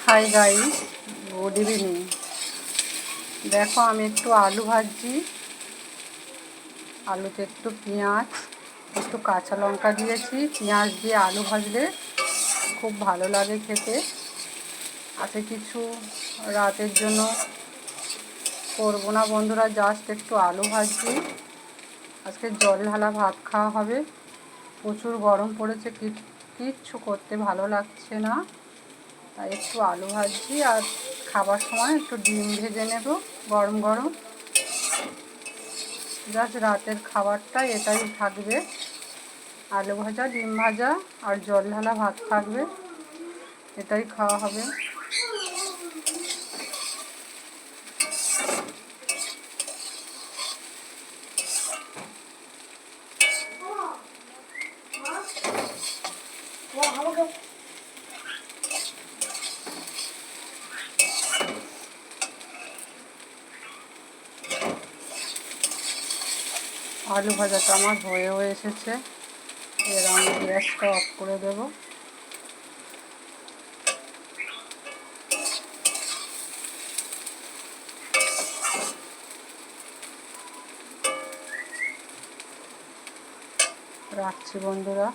Hi guys, good evening. দেখো আমি একটু আলু ভাজছি। আলুতে একটু পেঁয়াজ, একটু কাঁচা লঙ্কা দিয়েছি। পেঁয়াজ দিয়ে আলু ভাজলে খুব ভালো লাগে খেতে। আজকে কিছু রাতের জন্য করবো না বন্ধুরা, জাস্ট একটু আলু ভাজছি। আজকে জল ঢালা ভাত খাওয়া হবে। প্রচুর গরম পড়েছে, কিচ্ছু করতে ভালো লাগছে না, তাই একটু আলু ভাজছি। আর খাবার সময় একটু ডিম ভেজে নেব গরম গরম। জাস্ট রাতের খাবারটা এটাই থাকবে, আলু ভাজা, ডিম ভাজা আর জল ঢালা ভাত থাকবে, এটাই খাওয়া হবে। আলু ভাজাটা আমার হয়েও এসেছে। এর আমি গ্যাসটা অফ করে দেব। রাখছি বন্ধুরা।